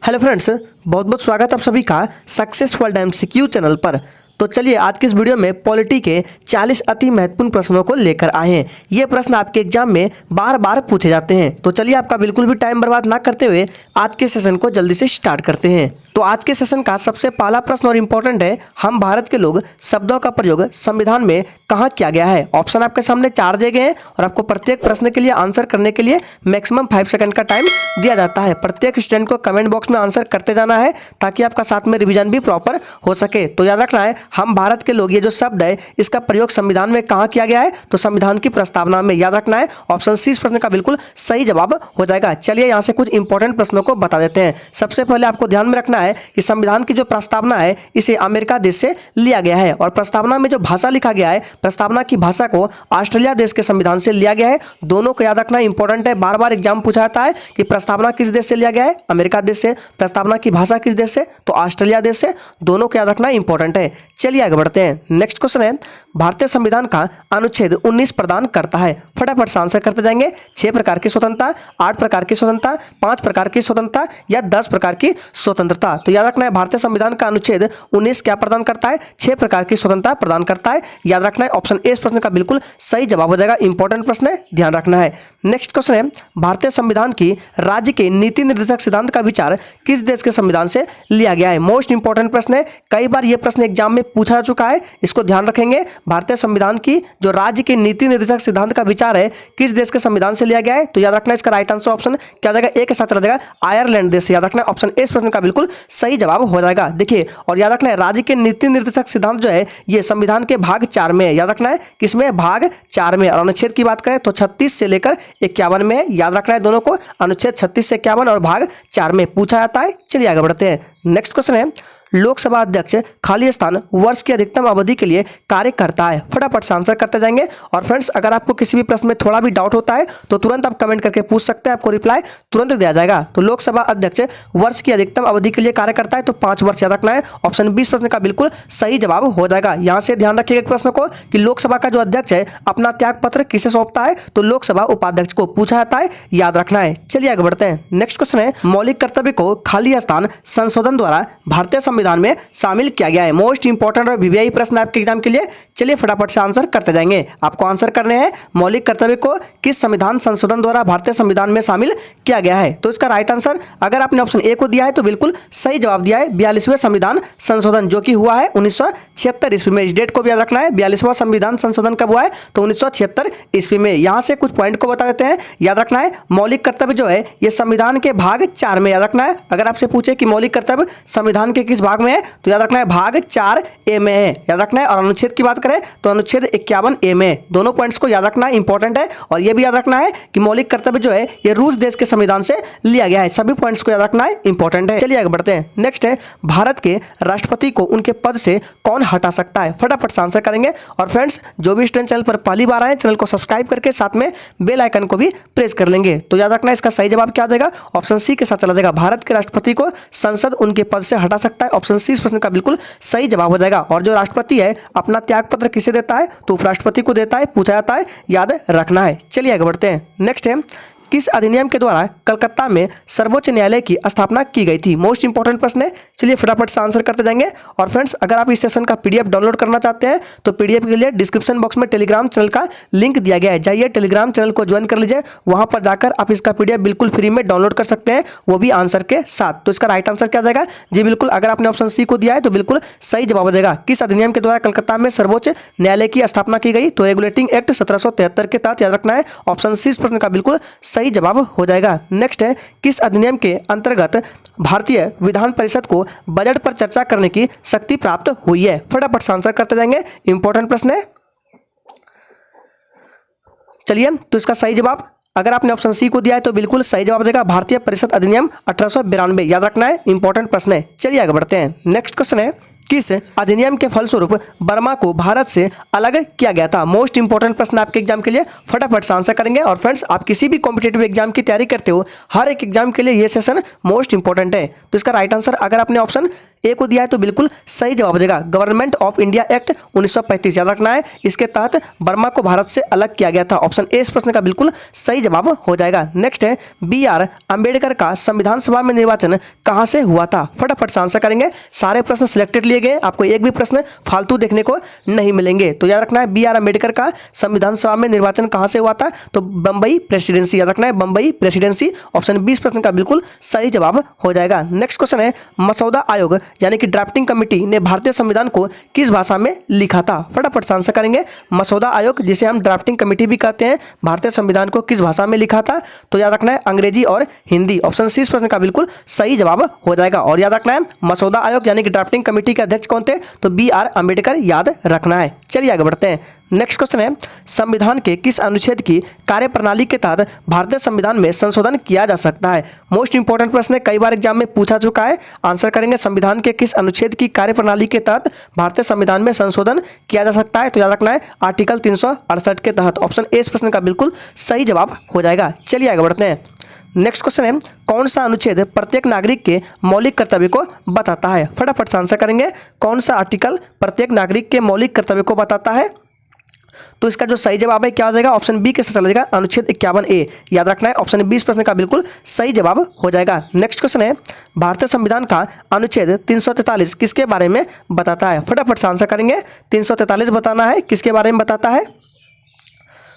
Hello friends, बहुत बहुत स्वागत आप सभी का सक्सेस वर्ल्ड एमसीक्यू चैनल पर। तो चलिए आज के इस वीडियो में पॉलिटी के 40 अति महत्वपूर्ण प्रश्नों को लेकर आए हैं। ये प्रश्न आपके एग्जाम में बार बार पूछे जाते हैं। तो चलिए आपका बिल्कुल भी टाइम बर्बाद ना करते हुए आज के सेशन को जल्दी से स्टार्ट करते हैं। तो आज के सेशन का सबसे पहला प्रश्न और इम्पोर्टेंट है, हम भारत के लोग शब्दों का प्रयोग संविधान में कहाँ किया गया है। ऑप्शन आपके सामने 4 दिए गए हैं और आपको प्रत्येक प्रश्न के लिए आंसर करने के लिए मैक्सिमम 5 सेकंड का टाइम दिया जाता है। प्रत्येक स्टूडेंट को कमेंट बॉक्स में आंसर करते जाना है ताकि आपका साथ में रिवीजन भी प्रॉपर हो सके। तो याद रखना है, हम भारत के लोग, ये जो शब्द है इसका प्रयोग संविधान में कहाँ किया गया है, तो संविधान की प्रस्तावना में। याद रखना है, ऑप्शन सी इस प्रश्न का बिल्कुल सही जवाब हो जाएगा। चलिए यहाँ से कुछ इंपॉर्टेंट प्रश्नों को बता देते हैं। सबसे पहले आपको ध्यान में रखना है कि संविधान की जो प्रस्तावना है इसे अमेरिका देश से लिया गया है और प्रस्तावना में जो भाषा लिखा गया है, प्रस्तावना की भाषा को ऑस्ट्रेलिया देश के संविधान से लिया गया है। दोनों को याद रखना इंपॉर्टेंट है, बार बार एग्जाम पूछा जाता है कि प्रस्तावना किस देश से लिया गया है, अमेरिका देश से। प्रस्तावना की भाषा किस देश से, तो ऑस्ट्रेलिया देश से। दोनों को याद रखना इंपॉर्टेंट है। चलिए आगे बढ़ते हैं। नेक्स्ट क्वेश्चन है, भारतीय संविधान का अनुच्छेद 19 प्रदान करता है। फटाफट से आंसर करते जाएंगे। 6 प्रकार की स्वतंत्रता, 8 प्रकार की स्वतंत्रता, 5 प्रकार की स्वतंत्रता या 10 प्रकार की स्वतंत्रता। तो याद रखना है, भारतीय संविधान का अनुच्छेद 19 क्या प्रदान करता है, 6 प्रकार की स्वतंत्रता प्रदान करता है। याद रखना है, ऑप्शन ए इस प्रश्न का बिल्कुल सही जवाब हो जाएगा। इंपॉर्टेंट प्रश्न है, ध्यान रखना है। नेक्स्ट क्वेश्चन है, भारतीय संविधान की राज्य के नीति निर्देशक सिद्धांत का विचार किस देश के संविधान से लिया गया है। मोस्ट इंपॉर्टेंट प्रश्न है, कई बार यह प्रश्न एग्जाम में पूछा जा चुका है, इसको ध्यान रखेंगे। भारतीय संविधान की जो राज्य के नीति निर्देशक सिद्धांत का विचार है किस देश के संविधान से लिया गया है, तो याद रखना इसका राइट आंसर ऑप्शन क्या हो जाएगा, ए के साथ चला जाएगा, आयरलैंड देश से। याद रखना ऑप्शन ए इस प्रश्न का बिल्कुल सही जवाब हो जाएगा। देखिए, और याद रखना है, राज्य के नीति निर्देशक सिद्धांत जो है ये संविधान के भाग 4 में है। याद रखना है, किसमें, भाग 4 में। और अनुच्छेद की बात करें तो 36 से लेकर 51 में है। याद रखना है दोनों को, अनुच्छेद 36 से 51 और भाग 4 में पूछा जाता है। चलिए आगे बढ़ते हैं। नेक्स्ट क्वेश्चन है, लोकसभा अध्यक्ष खाली स्थान वर्ष की अधिकतम अवधि के लिए कार्य करता है। फटाफट से आंसर करते जाएंगे। और फ्रेंड्स, अगर आपको किसी भी प्रश्न में थोड़ा भी डाउट होता है तो तुरंत आप कमेंट करके पूछ सकते हैं, आपको रिप्लाई तुरंत दिया जाएगा। तो लोकसभा अध्यक्ष वर्ष की अधिकतम अवधि के लिए कार्य करता है तो 5 वर्ष। याद रखना है, ऑप्शन 20 प्रश्न का बिल्कुल सही जवाब हो जाएगा। यहाँ से ध्यान रखिएगा प्रश्न को कि लोकसभा का जो अध्यक्ष है अपना त्याग पत्र किसे सौंपता है, तो लोकसभा उपाध्यक्ष को पूछा जाता है। याद रखना है। चलिए आगे बढ़ते हैं। नेक्स्ट क्वेश्चन है, मौलिक कर्तव्य को खाली स्थान संशोधन द्वारा भारतीय संविधान में शामिल किया गया है। मोस्ट इंपॉर्टेंट और वीवीआई प्रश्न आपके एग्जाम के लिए। चलिए फटाफट से आंसर करते जाएंगे। आपको आंसर करने हैं, मौलिक कर्तव्य को किस संविधान संशोधन द्वारा भारतीय संविधान में शामिल किया गया है। तो इसका राइट आंसर, अगर आपने ऑप्शन ए को दिया है तो बिल्कुल सही जवाब दिया है, 42वें संविधान संशोधन, जो कि हुआ है 1976 ईस्वी में। इस डेट को भी याद रखना है, 42वां संविधान संशोधन कब हुआ है, तो 1976 ईस्वी में। यहाँ से कुछ पॉइंट को बता देते हैं। याद रखना है, मौलिक कर्तव्य जो है ये संविधान के भाग 4 में। याद रखना है, अगर आपसे पूछे कि मौलिक कर्तव्य संविधान के किस भाग में है, तो याद रखना है भाग 4 ए में है। याद रखना है। और अनुच्छेद की बात करें तो अनुच्छेद 51 ए में। दोनों पॉइंट्स को याद रखना इंपॉर्टेंट है। और यह भी याद रखना है कि मौलिक कर्तव्य जो है ये रूस देश के संविधान से लिया गया है। सभी पॉइंट्स को याद रखना है, इंपॉर्टेंट है। चलिए आगे बढ़ते हैं। नेक्स्ट है, भारत के राष्ट्रपति को उनके पद से कौन हटा सकता है। फटाफट से आंसर करेंगे। और फ्रेंड्स, जो भी स्टूडेंट चैनल पर पहली बार आए, चैनल को सब्सक्राइब करके साथ में बेल आइकन को भी प्रेस कर लेंगे। तो याद रखना इसका सही जवाब क्या आ जाएगा, ऑप्शन सी के साथ चला जाएगा, भारत के राष्ट्रपति को संसद उनके पद से हटा सकता है। ऑप्शन सी इस प्रश्न का बिल्कुल सही जवाब हो जाएगा। और जो राष्ट्रपति है अपना त्यागपत्र किसे देता है, तो उपराष्ट्रपति को देता है, पूछा जाता है, याद रखना है। चलिए आगे बढ़ते हैं। नेक्स्ट है, किस अधिनियम के द्वारा कलकत्ता में सर्वोच्च न्यायालय की स्थापना की गई थी। मोस्ट इंपॉर्टेंट प्रश्न है। चलिए फटाफट से आंसर करते जाएंगे। और फ्रेंड्स, अगर आप इस सेशन का पीडीएफ डाउनलोड करना चाहते हैं तो पीडीएफ के लिए डिस्क्रिप्शन बॉक्स में टेलीग्राम चैनल का लिंक दिया गया है, जाइए टेलीग्राम चैनल को ज्वाइन कर लीजिए। वहां पर जाकर आप इसका पीडीएफ बिल्कुल फ्री में डाउनलोड कर सकते हैं, वो भी आंसर के साथ। तो इसका राइट आंसर क्या जाएगा, जी बिल्कुल, अगर आपने ऑप्शन सी को दिया है तो बिल्कुल सही जवाब हो जाएगा। किस अधिनियम के द्वारा कलकत्ता में सर्वोच्च न्यायालय की स्थापना की गई, तो रेगुलेटिंग एक्ट 1773 के तहत। याद रखना है, ऑप्शन सी इस प्रश्न का बिल्कुल सही जवाब हो जाएगा। नेक्स्ट है, किस अधिनियम के अंतर्गत भारतीय विधान परिषद को बजट पर चर्चा करने की शक्ति प्राप्त हुई है। फटाफट से आंसर करते जाएंगे, इंपॉर्टेंट प्रश्न है। चलिए, तो इसका सही जवाब, अगर आपने ऑप्शन सी को दिया है तो बिल्कुल सही जवाब देगा, भारतीय परिषद अधिनियम 1892। याद रखना है, इंपॉर्टेंट प्रश्न है। चलिए आगे बढ़ते हैं। नेक्स्ट क्वेश्चन है, किस अधिनियम के फलस्वरूप बर्मा को भारत से अलग किया गया था। मोस्ट इंपॉर्टेंट प्रश्न आपके एग्जाम के लिए, फटाफट से आंसर करेंगे। और फ्रेंड्स, आप किसी भी कॉम्पिटेटिव एग्जाम की तैयारी करते हो, हर एक एग्जाम के लिए ये सेशन मोस्ट इंपॉर्टेंट है। तो इसका राइट आंसर, अगर आपने ऑप्शन ए को दिया है तो बिल्कुल सही जवाब हो जाएगा गवर्नमेंट ऑफ इंडिया एक्ट 1935, याद रखना है। इसके तहत बर्मा को भारत से अलग किया गया था। ऑप्शन ए इस प्रश्न का बिल्कुल सही जवाब हो जाएगा। नेक्स्ट है बी आर अंबेडकर का संविधान सभा में निर्वाचन कहां से हुआ था? फटाफट से आंसर करेंगे। सारे प्रश्न सिलेक्टेड लिए गए, आपको एक भी प्रश्न फालतू देखने को नहीं मिलेंगे। तो याद रखना है बी आर अंबेडकर का संविधान सभा में निर्वाचन कहां से हुआ था? तो बंबई प्रेसिडेंसी, याद रखना है बंबई प्रेसिडेंसी। ऑप्शन बी इस प्रश्न का बिल्कुल सही जवाब हो जाएगा। नेक्स्ट क्वेश्चन है मसौदा आयोग यानी कि ड्राफ्टिंग कमेटी ने भारतीय संविधान को किस भाषा में लिखा था? फटाफट से आंसर करेंगे। मसौदा आयोग जिसे हम ड्राफ्टिंग कमेटी भी कहते हैं, भारतीय संविधान को किस भाषा में लिखा था? तो याद रखना है अंग्रेजी और हिंदी। ऑप्शन सी इस प्रश्न का बिल्कुल सही जवाब हो जाएगा। और याद रखना है मसौदा आयोग यानी कि ड्राफ्टिंग कमेटी के अध्यक्ष कौन थे? तो बी आर अंबेडकर, याद रखना है। चलिए आगे बढ़ते हैं। नेक्स्ट क्वेश्चन है संविधान के किस अनुच्छेद की कार्यप्रणाली के तहत भारतीय संविधान में संशोधन किया जा सकता है? मोस्ट इंपॉर्टेंट प्रश्न है, कई बार एग्जाम में पूछा चुका है। आंसर करेंगे संविधान के किस अनुच्छेद की कार्यप्रणाली के तहत भारतीय संविधान में संशोधन किया जा सकता है? तो याद रखना है आर्टिकल 368 के तहत। ऑप्शन ए इस प्रश्न का बिल्कुल सही जवाब हो जाएगा। चलिए आगे बढ़ते हैं। नेक्स्ट क्वेश्चन है कौन सा अनुच्छेद प्रत्येक नागरिक के मौलिक कर्तव्य को बताता है? फटाफट से आंसर करेंगे। कौन सा आर्टिकल प्रत्येक नागरिक के मौलिक कर्तव्य को बताता है? तो इसका जो सही जवाब है क्या हो जाएगा? ऑप्शन बी के साथ चला जाएगा अनुच्छेद 51A, याद रखना है। ऑप्शन बी इस प्रश्न का बिल्कुल सही जवाब हो जाएगा। नेक्स्ट क्वेश्चन है भारतीय संविधान का अनुच्छेद 343 किसके बारे में बताता है? फटाफट से आंसर करेंगे। 343 बताना है किसके बारे में बताता है?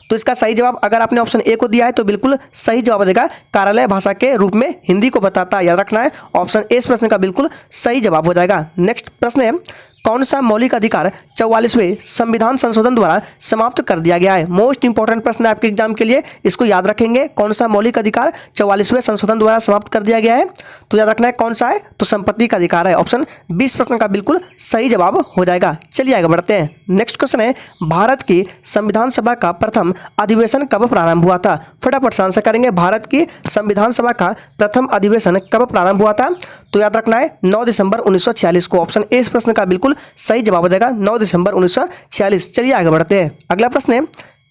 तो इसका सही जवाब अगर आपने ऑप्शन ए को दिया है तो बिल्कुल सही जवाब हो जाएगा कार्यालय भाषा के रूप में हिंदी को बताता है, याद रखना है। ऑप्शन ए इस प्रश्न का बिल्कुल सही जवाब हो जाएगा। नेक्स्ट प्रश्न है कौन सा मौलिक अधिकार 44वें संविधान संशोधन द्वारा समाप्त कर दिया गया है? मोस्ट इंपॉर्टेंट प्रश्न है आपके एग्जाम के लिए, इसको याद रखेंगे। कौन सा मौलिक अधिकार 44वें संशोधन द्वारा समाप्त कर दिया गया है? तो याद रखना है कौन सा है? तो संपत्ति का अधिकार है। ऑप्शन 20 प्रश्न का बिल्कुल सही जवाब हो जाएगा। चलिए आगे बढ़ते हैं। नेक्स्ट क्वेश्चन है भारत की संविधान सभा का प्रथम अधिवेशन कब प्रारंभ हुआ था? फटाफट से आंसर करेंगे। भारत की संविधान सभा का प्रथम अधिवेशन कब प्रारंभ हुआ था? तो याद रखना है 9 दिसंबर 1946 को। ऑप्शन ए इस प्रश्न का बिल्कुल सही जवाब हो जाएगा 9 दिसंबर 1946। चलिए आगे बढ़ते हैं। अगला प्रश्न है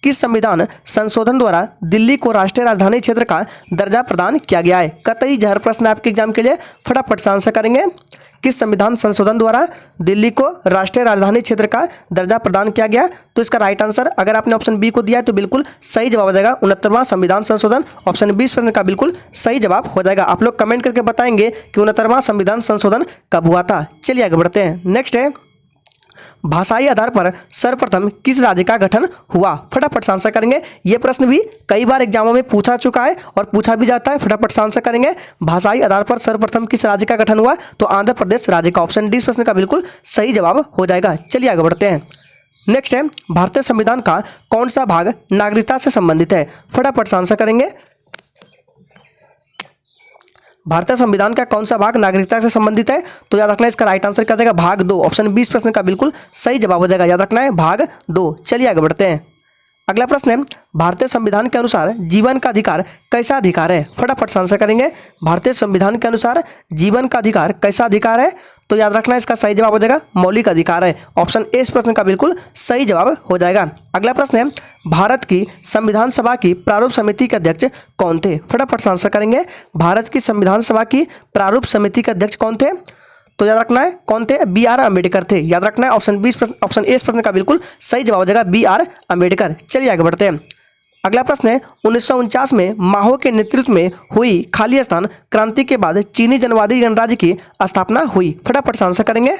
किस संविधान संशोधन द्वारा दिल्ली को राष्ट्रीय राजधानी क्षेत्र का दर्जा प्रदान किया गया है? कतई जहर प्रश्न है आपके एग्जाम के लिए, फटाफट से आंसर करेंगे। किस संविधान संशोधन द्वारा दिल्ली को राष्ट्रीय राजधानी क्षेत्र का दर्जा प्रदान किया गया? तो इसका राइट आंसर अगर आपने ऑप्शन बी को दिया है तो बिल्कुल सही जवाब हो जाएगा 69वां संविधान संशोधन। ऑप्शन बी इस प्रश्न का बिल्कुल सही जवाब हो जाएगा। आप लोग कमेंट करके बताएंगे कि 69वां संविधान संशोधन कब हुआ था। चलिए आगे बढ़ते हैं। नेक्स्ट है भाषाई आधार पर सर्वप्रथम किस राज्य का गठन हुआ? फटाफट से आंसर करेंगे। यह प्रश्न भी कई बार एग्जामों में पूछा चुका है और पूछा भी जाता है। फटाफट से आंसर करेंगे। भाषाई आधार पर सर्वप्रथम किस राज्य का गठन हुआ? तो आंध्र प्रदेश राज्य का। ऑप्शन डी इस प्रश्न का बिल्कुल सही जवाब हो जाएगा। चलिए आगे बढ़ते हैं। नेक्स्ट है भारतीय संविधान का कौन सा भाग नागरिकता से संबंधित है? फटाफट से आंसर करेंगे। भारतीय संविधान का कौन सा भाग नागरिकता से संबंधित है? तो याद रखना है इसका राइट आंसर क्या जाएगा? भाग 2। ऑप्शन 20 प्रश्न का बिल्कुल सही जवाब हो जाएगा। याद रखना है भाग 2। चलिए आगे बढ़ते हैं। अगला प्रश्न है भारतीय संविधान के अनुसार जीवन का अधिकार कैसा अधिकार है? फटाफट से आंसर करेंगे। भारतीय संविधान के अनुसार जीवन का अधिकार कैसा अधिकार है? तो याद रखना है इसका सही जवाब हो जाएगा मौलिक अधिकार है। ऑप्शन ए इस प्रश्न का बिल्कुल सही जवाब हो जाएगा। अगला प्रश्न है भारत की संविधान सभा की प्रारूप समिति के अध्यक्ष कौन थे? फटाफट से आंसर करेंगे। भारत की संविधान सभा की प्रारूप समिति के अध्यक्ष कौन थे? तो याद रखना है कौन थे? बी आर अम्बेडकर थे। याद रखना है ऑप्शन ए इस प्रश्न का बिल्कुल सही जवाब हो जाएगा बी आर अम्बेडकर। चलिए आगे बढ़ते हैं। अगला प्रश्न है 1949 में माहो के नेतृत्व में हुई खालिस्तान क्रांति के बाद चीनी जनवादी गणराज्य की स्थापना हुई। फटाफट से आंसर करेंगे।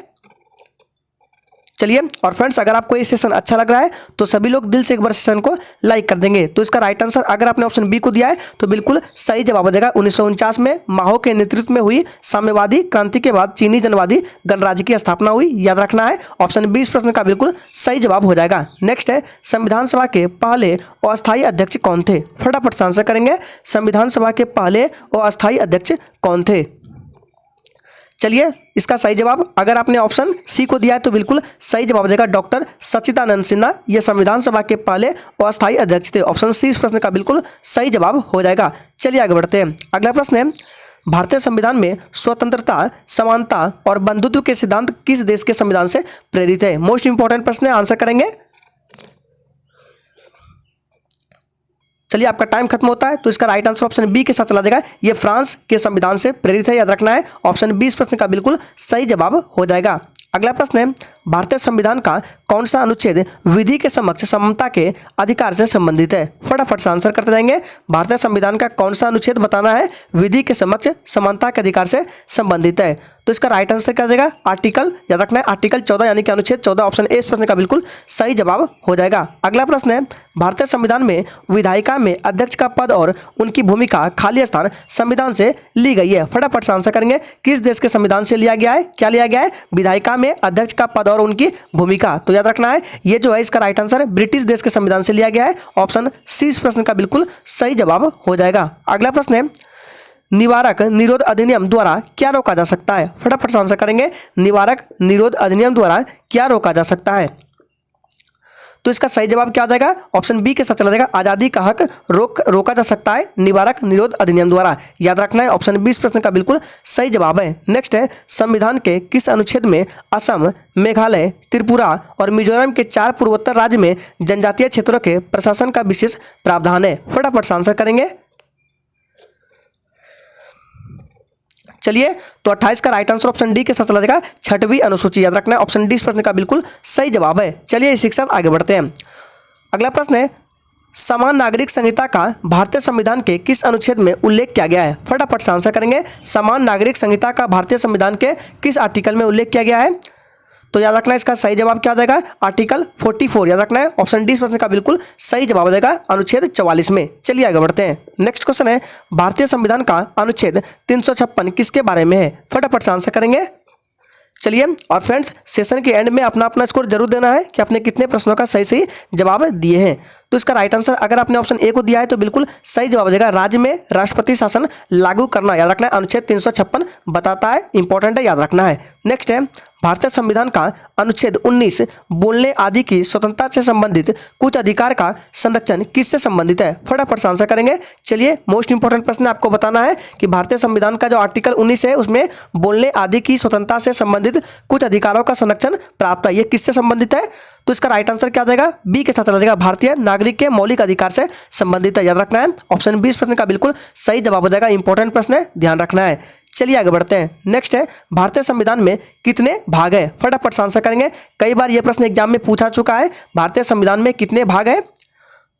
चलिए और फ्रेंड्स अगर आपको ये सेशन अच्छा लग रहा है तो सभी लोग दिल से एक बार सेशन को लाइक कर देंगे। तो इसका राइट आंसर अगर आपने ऑप्शन बी को दिया है तो बिल्कुल सही जवाब हो जाएगा 1949 में माहो के नेतृत्व में हुई साम्यवादी क्रांति के बाद चीनी जनवादी गणराज्य की स्थापना हुई। याद रखना है ऑप्शन बी इस प्रश्न का बिल्कुल सही जवाब हो जाएगा। नेक्स्ट है संविधान सभा के पहले अस्थायी अध्यक्ष कौन थे? फटाफट से आंसर करेंगे। संविधान सभा के पहले अस्थायी अध्यक्ष कौन थे? चलिए इसका सही जवाब अगर आपने ऑप्शन सी को दिया है तो बिल्कुल सही जवाब हो जाएगा डॉक्टर सच्चिदानंद सिन्हा। ये संविधान सभा के पहले अस्थायी अध्यक्ष थे। ऑप्शन सी इस प्रश्न का बिल्कुल सही जवाब हो जाएगा। चलिए आगे बढ़ते हैं। अगला प्रश्न है भारतीय संविधान में स्वतंत्रता, समानता और बंधुत्व के सिद्धांत किस देश के संविधान से प्रेरित है? मोस्ट इंपॉर्टेंट प्रश्न है, आंसर करेंगे। चलिए आपका टाइम खत्म होता है, तो इसका राइट आंसर ऑप्शन बी के साथ चला जाएगा। ये फ्रांस के संविधान से प्रेरित है, याद रखना है। ऑप्शन बी इस प्रश्न का बिल्कुल सही जवाब हो जाएगा। अगला प्रश्न है, भारतीय संविधान का कौन सा अनुच्छेद विधि के समक्ष समानता के अधिकार से संबंधित है? फटाफट से आंसर करते जाएंगे। भारतीय संविधान का कौन सा अनुच्छेद बताना है विधि के समक्ष समानता के अधिकार से संबंधित है? तो इसका राइट आंसर क्या जाएगा? आर्टिकल, याद रखना है आर्टिकल 14 यानी कि अनुच्छेद 14। ऑप्शन ए इस प्रश्न का बिल्कुल सही जवाब हो जाएगा। अगला प्रश्न है, भारतीय संविधान में विधायिका में अध्यक्ष का पद और उनकी भूमिका खाली स्थान संविधान से ली गई है। फटाफट से आंसर करेंगे। किस देश के संविधान से लिया गया है? क्या लिया गया है? विधायिका में अध्यक्ष का पद और उनकी भूमिका। तो याद रखना है ये जो है इसका राइट आंसर ब्रिटिश देश के संविधान से लिया गया है। ऑप्शन सी इस प्रश्न का बिल्कुल सही जवाब हो जाएगा। अगला प्रश्न है, निवारक निरोध अधिनियम द्वारा क्या रोका जा सकता है? फटाफट से आंसर करेंगे। निवारक निरोध अधिनियम द्वारा क्या रोका जा सकता है? तो इसका सही जवाब क्या आ जाएगा? ऑप्शन बी के साथ चला जाएगा। आज़ादी का हक रोका जा सकता है निवारक निरोध अधिनियम द्वारा, याद रखना है। ऑप्शन बी इस प्रश्न का बिल्कुल सही जवाब है। नेक्स्ट है, संविधान के किस अनुच्छेद में असम, मेघालय, त्रिपुरा और मिजोरम के 4 पूर्वोत्तर राज्य में जनजातीय क्षेत्रों के प्रशासन का विशेष प्रावधान है? फटाफट से आंसर करेंगे। चलिए, तो 28 का राइट आंसर ऑप्शन डी के साथ चला जाएगा, 6वीं अनुसूची, याद रखना है। ऑप्शन डी इस प्रश्न का बिल्कुल सही जवाब है। चलिए इसी के साथ आगे बढ़ते हैं। अगला प्रश्न है, समान नागरिक संहिता का भारतीय संविधान के किस अनुच्छेद में उल्लेख किया गया है? फटाफट से आंसर करेंगे। समान नागरिक संहिता का भारतीय संविधान के किस आर्टिकल में उल्लेख किया गया है? तो याद रखना है इसका सही जवाब क्या आ जाएगा? आर्टिकल 44, याद रखना है। ऑप्शन डी इस प्रश्न का बिल्कुल सही जवाब आ जाएगा, अनुच्छेद 44 में। चलिए आगे बढ़ते हैं। नेक्स्ट क्वेश्चन है, भारतीय संविधान का अनुच्छेद 356 किसके बारे में है? फटाफट से आंसर करेंगे। चलिए, और फ्रेंड्स सेशन के एंड में अपना अपना स्कोर जरूर देना है कि आपने कितने प्रश्नों का सही सही जवाब दिए हैं। तो इसका राइट आंसर अगर आपने ऑप्शन ए को दिया है तो बिल्कुल सही जवाब हो जाएगा, राज्य में राष्ट्रपति शासन लागू करना, याद रखना है। अनुच्छेद 356 बताता है, इंपॉर्टेंट है, याद रखना है। नेक्स्ट है, भारतीय संविधान का अनुच्छेद 19 बोलने आदि की स्वतंत्रता से संबंधित कुछ अधिकार का संरक्षण किससे संबंधित है? फटाफट से आंसर करेंगे। चलिए, मोस्ट इंपॉर्टेंट प्रश्न आपको बताना है कि भारतीय संविधान का जो आर्टिकल 19 है उसमें बोलने आदि की स्वतंत्रता से संबंधित कुछ अधिकारों का संरक्षण प्राप्त है, ये किससे संबंधित है? तो इसका राइट आंसर क्या आ जाएगा? बी के साथ चला जाएगा, भारतीय नागरिक के मौलिक अधिकार से संबंधित है, याद रखना है। ऑप्शन बी इस प्रश्न का बिल्कुल सही जवाब हो जाएगा, इंपॉर्टेंट प्रश्न है, ध्यान रखना है। चलिए आगे बढ़ते हैं। नेक्स्ट है, भारतीय संविधान में कितने भाग है? फटाफट से आंसर करेंगे। कई बार यह प्रश्न एग्जाम में पूछा चुका है, भारतीय संविधान में कितने भाग है?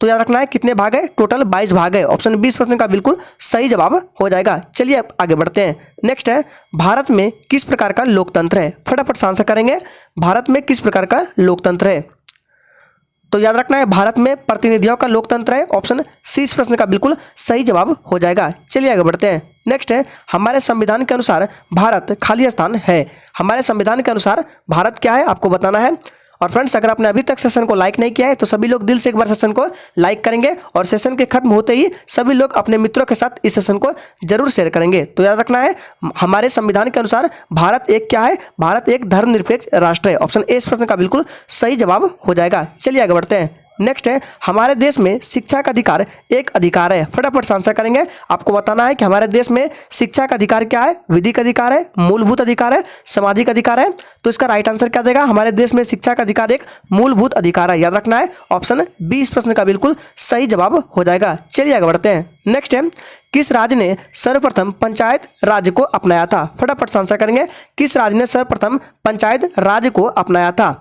तो याद रखना है कितने भाग है? टोटल 22 भाग है। ऑप्शन बी इस प्रश्न का बिल्कुल सही जवाब हो जाएगा। चलिए आगे बढ़ते हैं। नेक्स्ट है, भारत में किस प्रकार का लोकतंत्र है? फटाफट से आंसर करेंगे। भारत में किस प्रकार का लोकतंत्र है? तो याद रखना है भारत में प्रतिनिधियों का लोकतंत्र है। ऑप्शन सी इस प्रश्न का बिल्कुल सही जवाब हो जाएगा। चलिए आगे बढ़ते हैं। नेक्स्ट है, हमारे संविधान के अनुसार भारत खाली स्थान है। हमारे संविधान के अनुसार भारत क्या है आपको बताना है। और फ्रेंड्स, अगर आपने अभी तक सेशन को लाइक नहीं किया है तो सभी लोग दिल से एक बार सेशन को लाइक करेंगे और सेशन के खत्म होते ही सभी लोग अपने मित्रों के साथ इस सेशन को जरूर शेयर करेंगे। तो याद रखना है हमारे संविधान के अनुसार भारत एक क्या है? भारत एक धर्मनिरपेक्ष राष्ट्र है। ऑप्शन ए इस प्रश्न का बिल्कुल सही जवाब हो जाएगा। चलिए आगे बढ़ते हैं। नेक्स्ट है, हमारे देश में शिक्षा का अधिकार एक अधिकार है। फटाफट से आंसर करेंगे। आपको बताना है कि हमारे देश में शिक्षा का अधिकार क्या है? विधिक अधिकार है, मूलभूत अधिकार है, सामाजिक अधिकार है। तो इसका राइट आंसर क्या देगा? हमारे देश में शिक्षा का अधिकार एक मूलभूत अधिकार है, याद रखना है। ऑप्शन बी इस प्रश्न का बिल्कुल सही जवाब हो जाएगा। चलिए आगे बढ़ते हैं। नेक्स्ट है, किस राज्य ने सर्वप्रथम पंचायत राज्य को अपनाया था? फटाफट से आंसर करेंगे। किस राज्य ने सर्वप्रथम पंचायत राज्य को अपनाया था?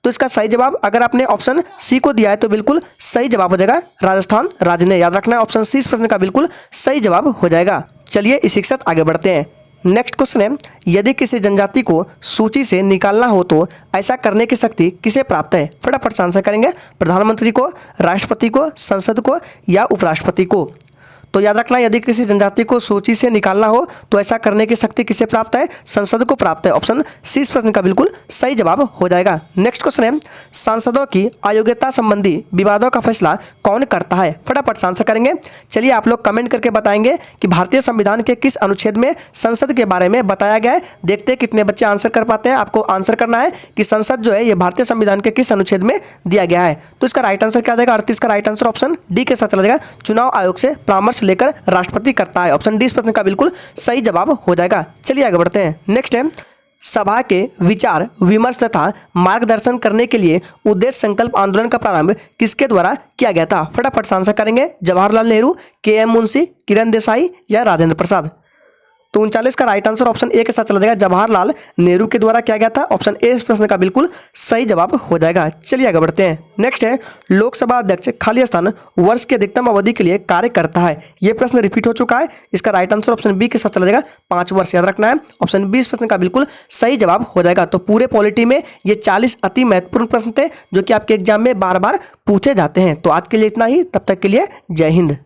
तो इसका सही जवाब अगर आपने ऑप्शन सी को दिया है तो बिल्कुल सही जवाब हो जाएगा, राजस्थान राज्य ने, याद रखना है। ऑप्शन सी इस प्रश्न का बिल्कुल सही जवाब हो जाएगा। चलिए इसी के साथ आगे बढ़ते हैं। नेक्स्ट क्वेश्चन है, यदि किसी जनजाति को सूची से निकालना हो तो ऐसा करने की शक्ति किसे प्राप्त है? फटाफट से आंसर करेंगे। प्रधानमंत्री को, राष्ट्रपति को, संसद को या उपराष्ट्रपति को? तो याद रखना, यदि किसी जनजाति को सूची से निकालना हो तो ऐसा करने की शक्ति किसे प्राप्त है? संसद को प्राप्त है। ऑप्शन सी इस प्रश्न का बिल्कुल सही जवाब हो जाएगा। नेक्स्ट क्वेश्चन है, सांसदों की अयोग्यता संबंधी विवादों का फैसला कौन करता है? फटाफट से आंसर करेंगे। चलिए आप लोग कमेंट करके बताएंगे कि भारतीय संविधान के किस अनुच्छेद में संसद के बारे में बताया गया है। देखते हैं कितने बच्चे आंसर कर पाते हैं। आपको आंसर करना है कि संसद जो है ये भारतीय संविधान के किस अनुच्छेद में दिया गया है। तो इसका राइट आंसर क्या आ जाएगा? 38 का राइट आंसर ऑप्शन डी के साथ चला जाएगा, चुनाव आयोग से परामर्श लेकर राष्ट्रपति करता है। ऑप्शन डी इस प्रश्न का बिल्कुल सही जवाब हो जाएगा। चलिए आगे बढ़ते हैं। नेक्स्ट है, सभा के विचार विमर्श तथा मार्गदर्शन करने के लिए उद्देश्य संकल्प आंदोलन का प्रारंभ किसके द्वारा किया गया था? फटाफट से आंसर करेंगे। जवाहरलाल नेहरू, के.एम. मुंशी, किरण देसाई या राजेंद्र प्रसाद। तो 39 का राइट आंसर ऑप्शन ए के साथ चला जाएगा, जवाहरलाल नेहरू के द्वारा किया गया था। ऑप्शन ए इस प्रश्न का बिल्कुल सही जवाब हो जाएगा। चलिए आगे बढ़ते हैं। नेक्स्ट है, लोकसभा अध्यक्ष खाली स्थान वर्ष की अधिकतम अवधि के लिए कार्य करता है। यह प्रश्न रिपीट हो चुका है। इसका राइट आंसर ऑप्शन बी के साथ चला जाएगा, 5 वर्ष। याद रखना है, ऑप्शन बी इस प्रश्न का बिल्कुल सही जवाब हो जाएगा। तो पूरे पॉलिटी में ये 40 अति महत्वपूर्ण प्रश्न थे जो कि आपके एग्जाम में बार बार पूछे जाते हैं। तो आज के लिए इतना ही, तब तक के लिए जय हिंद।